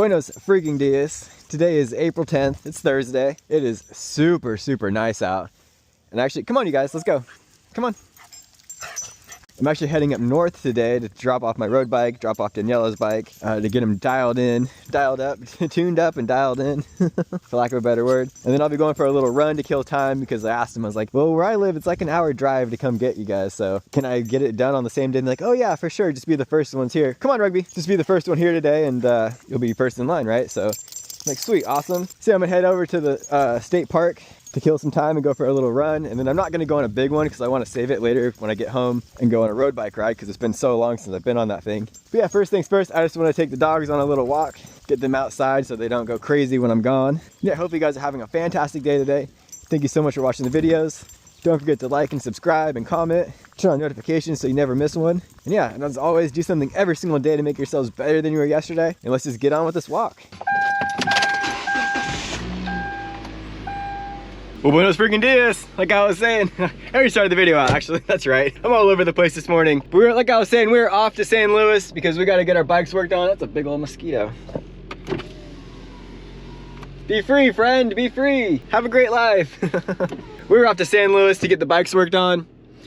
Buenos freaking dias. Today is April 10th. It's Thursday. It is super, super nice out. And actually, come on you guys, let's go. Come on. I'm actually heading up north today to drop off my road bike, drop off Daniela's bike, to get him dialed up, tuned up and dialed in, for lack of a better word. And then I'll be going for a little run to kill time because I asked him, I was like, well, where I live, it's like an hour drive to come get you guys. So can I get it done on the same day? And they're like, oh yeah, for sure. Just be the first ones here. Come on, Rugby. Just be the first one here today and you'll be first in line, right? So I'm like, sweet, awesome. So I'm gonna head over to the state park to kill some time and go for a little run. And then I'm not gonna go on a big one because I wanna save it later when I get home and go on a road bike ride because it's been so long since I've been on that thing. But yeah, first things first, I just wanna take the dogs on a little walk, get them outside so they don't go crazy when I'm gone. Yeah, hope you guys are having a fantastic day today. Thank you so much for watching the videos. Don't forget to like and subscribe and comment. Turn on notifications so you never miss one. And yeah, and as always, do something every single day to make yourselves better than you were yesterday. And let's just get on with this walk. Well, buenos freaking dias, like I was saying. I already started the video out, actually, that's right. I'm all over the place this morning. Like I was saying, we were off to St. Louis because we gotta get our bikes worked on. That's a big old mosquito. Be free, friend, be free. Have a great life. We were off to St. Louis to get the bikes worked on.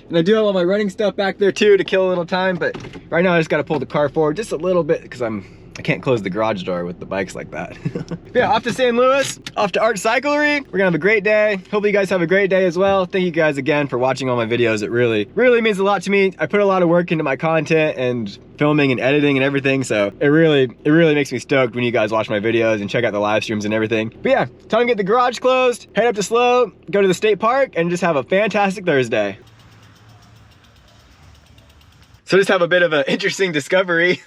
And I do have all my running stuff back there too to kill a little time, but right now I just gotta pull the car forward just a little bit because I can't close the garage door with the bikes like that. Yeah, off to St. Louis, off to Cyclery. We're gonna have a great day. Hopefully you guys have a great day as well. Thank you guys again for watching all my videos. It really means a lot to me. I put a lot of work into my content and filming and editing and everything, so it really makes me stoked when you guys watch my videos and check out the live streams and everything. But yeah, time to get the garage closed, head up to SLO, go to the state park, and just have a fantastic Thursday. So just have a bit of an interesting discovery.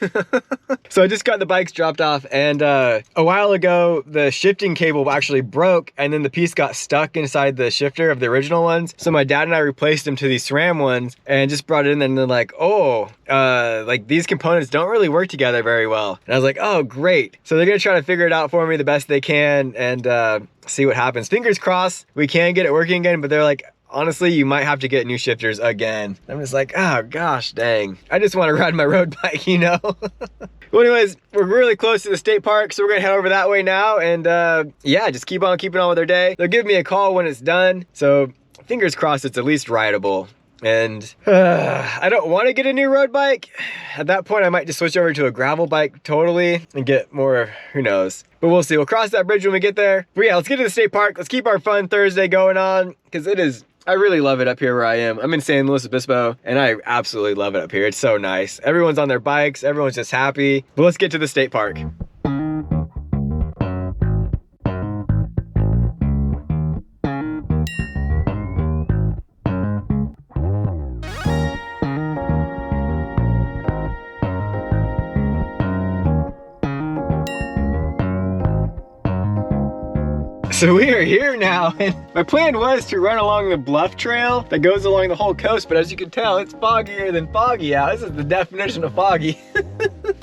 So I just got the bikes dropped off, and a while ago the shifting cable actually broke and then the piece got stuck inside the shifter of the original ones. So my dad and I replaced them to these SRAM ones and just brought it in, and they're like, oh, like these components don't really work together very well. And I was like, oh great. So they're gonna try to figure it out for me the best they can and see what happens. Fingers crossed we can get it working again, but they're like, honestly, you might have to get new shifters again. I'm just like, oh gosh, dang. I just want to ride my road bike, you know? Well, anyways, we're really close to the state park, so we're gonna head over that way now. And yeah, just keep on keeping on with our day. They'll give me a call when it's done. So fingers crossed it's at least rideable. And I don't want to get a new road bike. At that point, I might just switch over to a gravel bike totally and get more, who knows. But we'll see. We'll cross that bridge when we get there. But yeah, let's get to the state park. Let's keep our fun Thursday going on because I really love it up here where I am. I'm in San Luis Obispo and I absolutely love it up here. It's so nice. Everyone's on their bikes. Everyone's just happy. But let's get to the state park. So we are here now, and my plan was to run along the bluff trail that goes along the whole coast, but as you can tell, it's foggier than foggy out. This is the definition of foggy.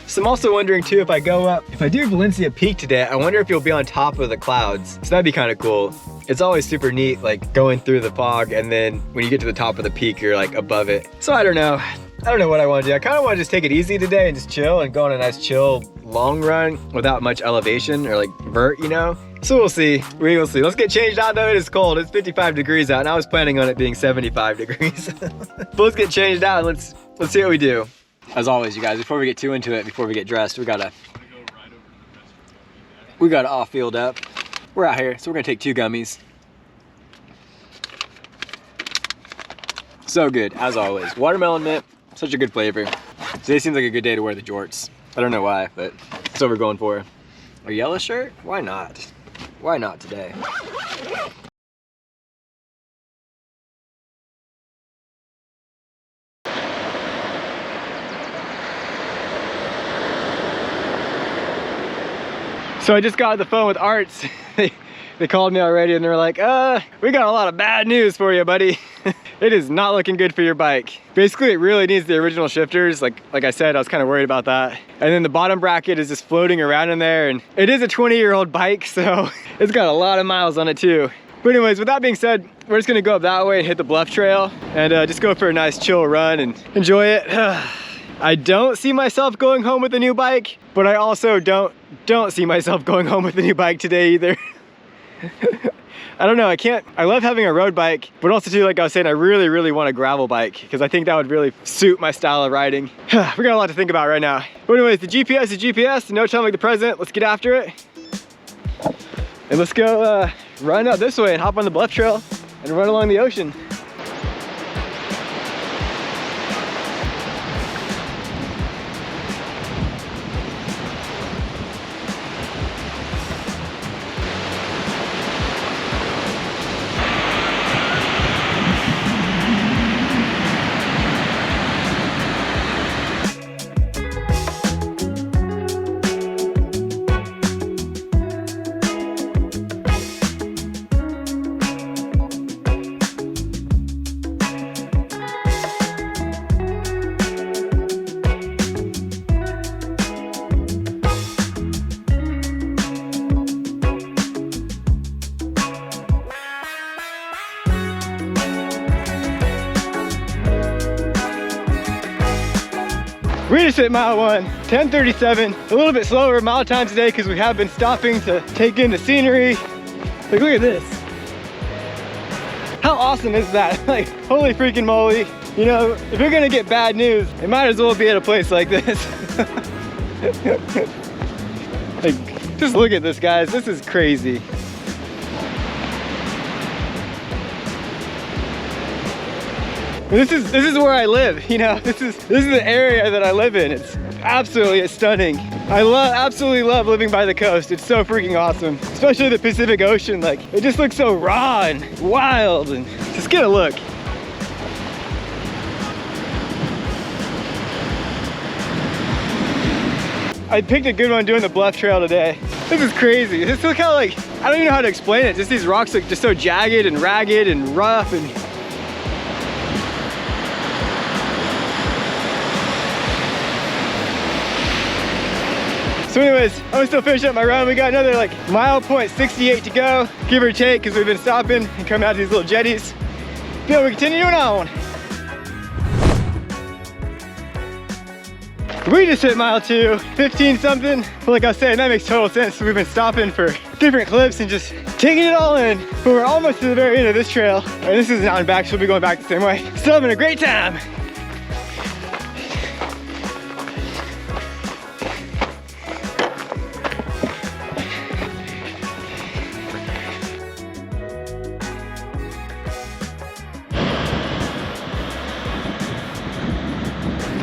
So I'm also wondering too, if I do Valencia Peak today, I wonder if you'll be on top of the clouds. So that'd be kind of cool. It's always super neat, like going through the fog, and then when you get to the top of the peak, you're like above it. So I don't know. I don't know what I want to do. I kind of want to just take it easy today and just chill and go on a nice chill long run without much elevation or like vert, you know? So we'll see. We will see. Let's get changed out though. It is cold. It's 55 degrees out and I was planning on it being 75 degrees. But let's get changed out and let's see what we do. As always, you guys, before we get too into it, before we get dressed, we gotta all filled up. We're out here, so we're gonna take 2 gummies. So good, as always. Watermelon mint, such a good flavor. Today seems like a good day to wear the jorts. I don't know why, but that's what we're going for. A yellow shirt? Why not? Why not today? So I just got on the phone with Arts. They called me already and they're like, we got a lot of bad news for you, buddy. It is not looking good for your bike. Basically, it really needs the original shifters. Like I said, I was kind of worried about that. And then the bottom bracket is just floating around in there, and it is a 20-year-old bike, so it's got a lot of miles on it too. But anyways, with that being said, we're just gonna go up that way and hit the bluff trail and just go for a nice chill run and enjoy it. I don't see myself going home with a new bike, but I also don't see myself going home with a new bike today either. I don't know, I love having a road bike, but also too, like I was saying, I really want a gravel bike because I think that would really suit my style of riding. We got a lot to think about right now. But anyways, the GPS is GPS, no time like the present. Let's get after it. And let's go run out this way and hop on the bluff trail and run along the ocean. We just hit mile 1, 10:37. A little bit slower mile time today because we have been stopping to take in the scenery. Like, look at this. How awesome is that? Like, holy freaking moly. You know, if you're gonna get bad news, it might as well be at a place like this. Like, just look at this, guys. This is crazy. This is where I live, you know. This is the area that I live in. It's absolutely stunning. I absolutely love living by the coast. It's so freaking awesome, especially the Pacific Ocean. Like, it just looks so raw and wild, and just get a look. I picked a good one doing the bluff trail today. This is crazy. This look how, like, I don't even know how to explain it. Just these rocks look just so jagged and ragged and rough, and so anyways, I'm gonna still finish up my run. We got another like mile point 68 to go, give or take, because we've been stopping and coming out to these little jetties. But we continue on. We just hit mile 2, 15 something. But like I was saying, that makes total sense. We've been stopping for different cliffs and just taking it all in. But we're almost to the very end of this trail. And this is out and back, so we'll be going back the same way. Still having a great time.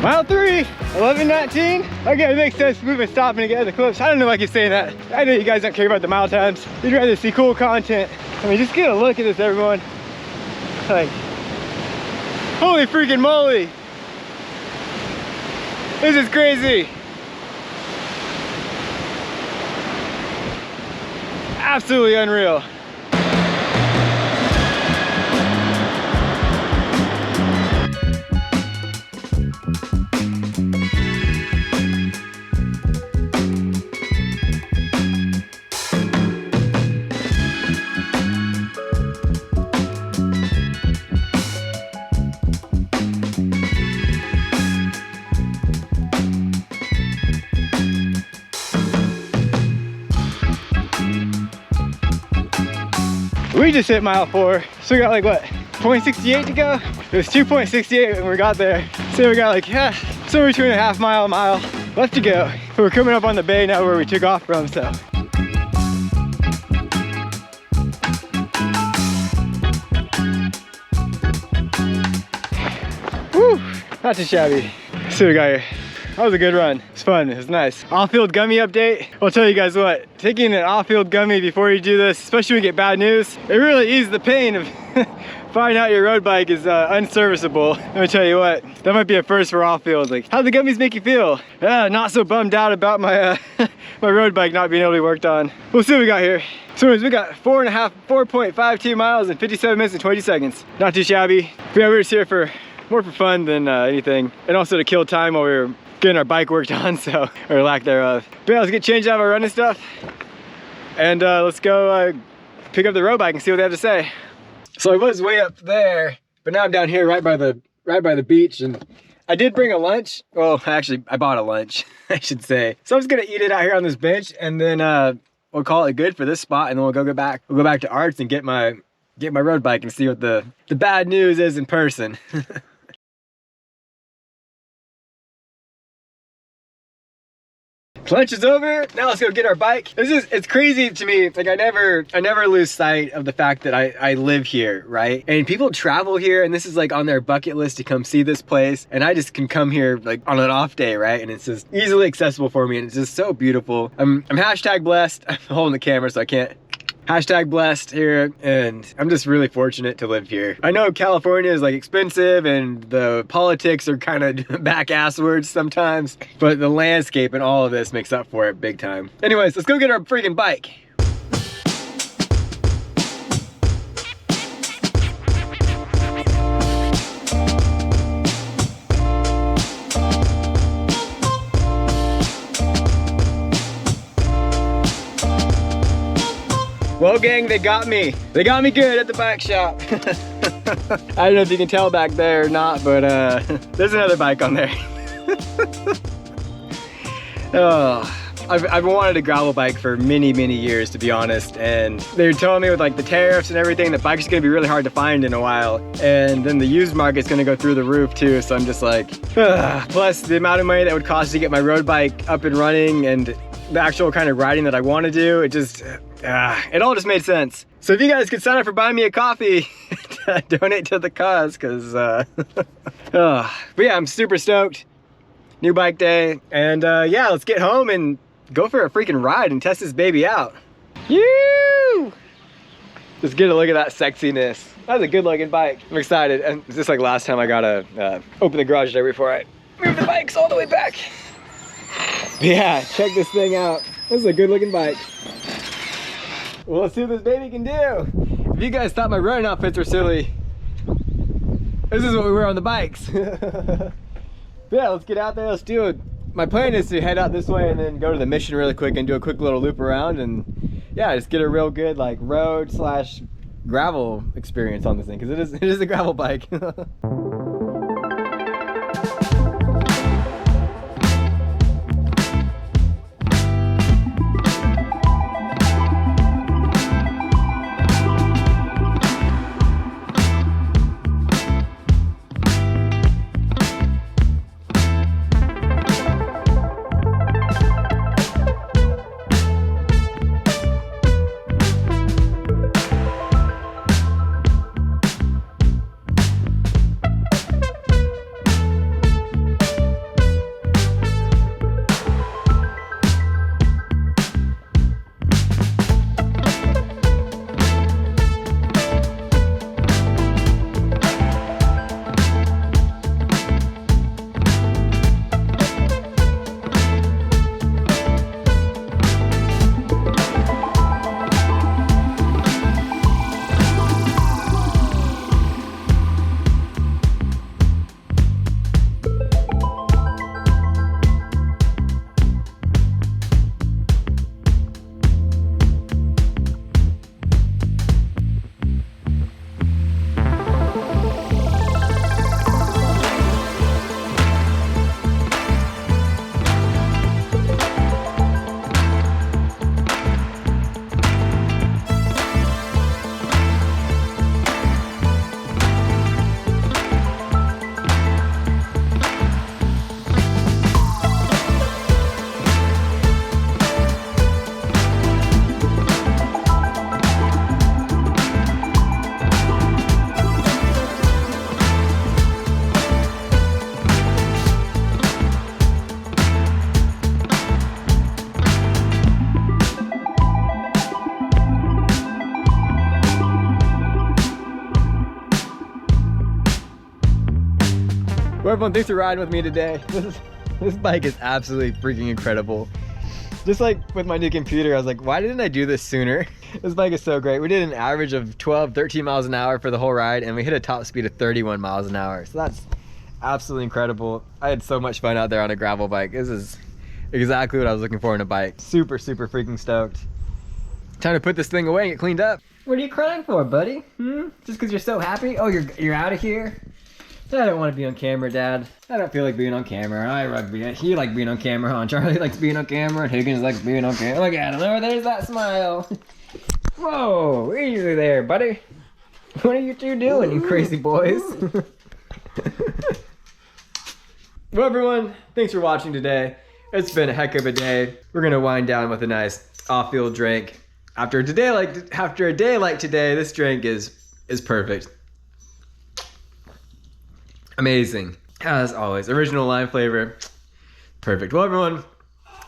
Mile 3, 11:19. Okay, it makes sense. We've been stopping to get at the cliffs. I don't know why I keep saying that. I know you guys don't care about the mile times. You'd rather see cool content. I mean, just get a look at this, everyone. Like, holy freaking moly. This is crazy. Absolutely unreal. We just hit mile 4, so we got like what, 0.68 to go? It was 2.68 when we got there. So we got like, yeah, somewhere between a half mile, mile left to go. But we're coming up on the bay now where we took off from, so. Woo, not too shabby. So we got here. That was a good run. It was fun, it was nice. Off-field gummy update. I'll tell you guys what, taking an off-field gummy before you do this, especially when you get bad news, it really eases the pain of finding out your road bike is unserviceable. Let me tell you what, that might be a first for off-field. Like, how the gummies make you feel? Not so bummed out about my my road bike not being able to be worked on. We'll see what we got here. So anyways, we got 4.52 miles in 57 minutes and 20 seconds. Not too shabby. But yeah, we're just here for more for fun than anything, and also to kill time while we were getting our bike worked on, so, or lack thereof. But yeah, let's get changed out of our running stuff, and let's go pick up the road bike and see what they have to say. So I was way up there, but now I'm down here right by the beach, and I did bring a lunch. Well, actually, I bought a lunch, I should say. So I'm just gonna eat it out here on this bench, and then we'll call it good for this spot, and then we'll go back. We'll go back to Arts and get my road bike and see what the bad news is in person. Lunch is over. Now let's go get our bike. It's crazy to me. Like I never lose sight of the fact that I live here, right? And people travel here and this is like on their bucket list to come see this place. And I just can come here like on an off day, right? And it's just easily accessible for me and it's just so beautiful. I'm hashtag blessed. I'm holding the camera so I can't. Hashtag blessed here, and I'm just really fortunate to live here. I know California is like expensive and the politics are kind of back asswards sometimes, but the landscape and all of this makes up for it big time. Anyways, let's go get our freaking bike. Well, gang, they got me. They got me good at the bike shop. I don't know if you can tell back there or not, but there's another bike on there. Oh, I've wanted a gravel bike for many, many years, to be honest. And they were telling me with like the tariffs and everything, the bike's gonna be really hard to find in a while. And then the used market's gonna go through the roof too. So I'm just like, plus the amount of money that would cost to get my road bike up and running and the actual kind of riding that I want to do, it just, it all just made sense. So if you guys could sign up for buying me a coffee to donate to the cause, because, but yeah, I'm super stoked. New bike day, and yeah, let's get home and go for a freaking ride and test this baby out. Yoo! Just get a look at that sexiness. That's a good looking bike. I'm excited, and it's just like last time I gotta open the garage door before I move the bikes all the way back. Yeah, check this thing out. This is a good looking bike. Well, let's see what this baby can do. If you guys thought my running outfits were silly, this is what we wear on the bikes. Yeah, let's get out there, let's do it. My plan is to head out this way and then go to the mission really quick and do a quick little loop around and yeah, just get a real good like road / gravel experience on this thing, because it is a gravel bike. Well, everyone, thanks for riding with me today. This bike is absolutely freaking incredible. Just like with my new computer, I was like, why didn't I do this sooner? This bike is so great. We did an average of 12, 13 miles an hour for the whole ride, and we hit a top speed of 31 miles an hour. So that's absolutely incredible. I had so much fun out there on a gravel bike. This is exactly what I was looking for in a bike. Super, super freaking stoked. Time to put this thing away and get cleaned up. What are you crying for, buddy? Just because you're so happy? Oh, you're out of here? I don't want to be on camera, Dad. I don't feel like being on camera. You like being on camera, huh? Charlie likes being on camera, and Higgins likes being on camera. Look at him. Oh, there's that smile. Whoa, easy there, buddy. What are you two doing, you crazy boys? Well, everyone, thanks for watching today. It's been a heck of a day. We're gonna wind down with a nice off-field drink. After a day like today, this drink is perfect. Amazing, as always. Original lime flavor, perfect. Well, everyone,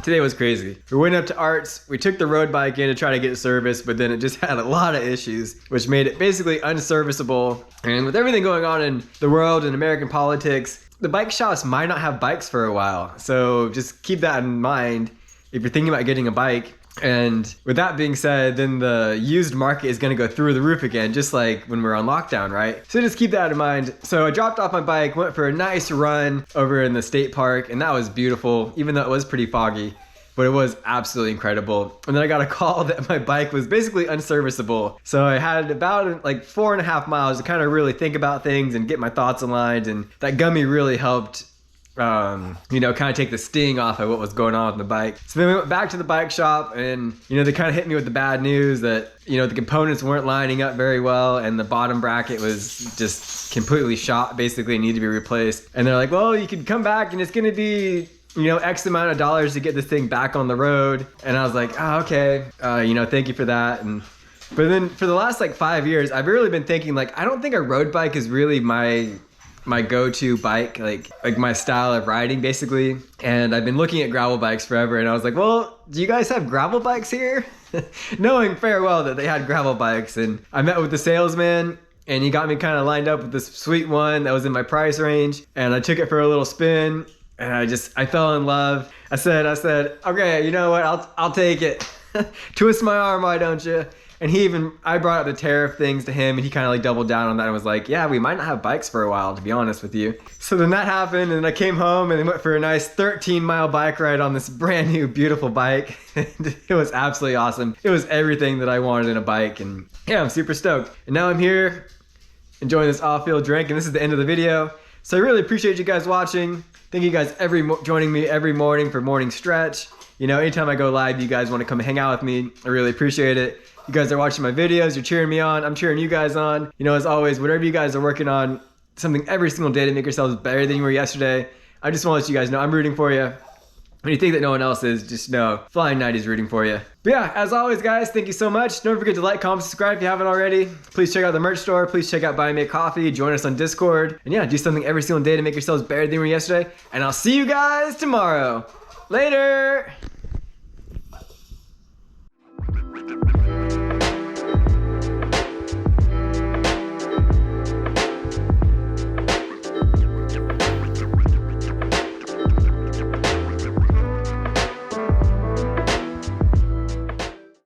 today was crazy. We went up to Arts. We took the road bike in to try to get it serviced, but then it just had a lot of issues, which made it basically unserviceable. And with everything going on in the world and American politics, the bike shops might not have bikes for a while. So just keep that in mind if you're thinking about getting a bike. And with that being said, then the used market is gonna go through the roof again, just like when we're on lockdown, right? So just keep that in mind. So I dropped off my bike, went for a nice run over in the state park, and that was beautiful, even though it was pretty foggy, but it was absolutely incredible. And then I got a call that my bike was basically unserviceable. So I had about like 4.5 miles to kind of really think about things and get my thoughts aligned, and that gummy really helped you know, kind of take the sting off of what was going on with the bike. So then we went back to the bike shop, and you know, they kind of hit me with the bad news that, you know, the components weren't lining up very well, and the bottom bracket was just completely shot, basically needed to be replaced. And they're like, well, you can come back and it's gonna be, you know, X amount of dollars to get this thing back on the road. And I was like, oh, okay, you know, thank you for that. But then for the last like 5 years, I've really been thinking, like, I don't think a road bike is really my go-to bike, like my style of riding, basically. And I've been looking at gravel bikes forever, and I was like, well, do you guys have gravel bikes here? Knowing fair well that they had gravel bikes. And I met with the salesman, and he got me kind of lined up with this sweet one that was in my price range, and I took it for a little spin, and I fell in love. I said, okay, you know what, I'll take it. Twist my arm, why don't you? And I brought up the tariff things to him, and he kind of like doubled down on that and was like, yeah, we might not have bikes for a while, to be honest with you. So then that happened, and I came home and then went for a nice 13-mile bike ride on this brand new, beautiful bike. It was absolutely awesome. It was everything that I wanted in a bike, and yeah, I'm super stoked. And now I'm here enjoying this off-field drink, and this is the end of the video. So I really appreciate you guys watching. Thank you guys joining me every morning for morning stretch. You know, anytime I go live, you guys want to come hang out with me. I really appreciate it. You guys are watching my videos, you're cheering me on, I'm cheering you guys on. You know, as always, whatever you guys are working on, something every single day to make yourselves better than you were yesterday. I just want to let you guys know I'm rooting for you. When you think that no one else is, just know Flying Knight is rooting for you. But yeah, as always, guys, thank you so much. Don't forget to like, comment, subscribe if you haven't already. Please check out the merch store. Please check out Buy Me a Coffee. Join us on Discord. And yeah, do something every single day to make yourselves better than you were yesterday. And I'll see you guys tomorrow. Later!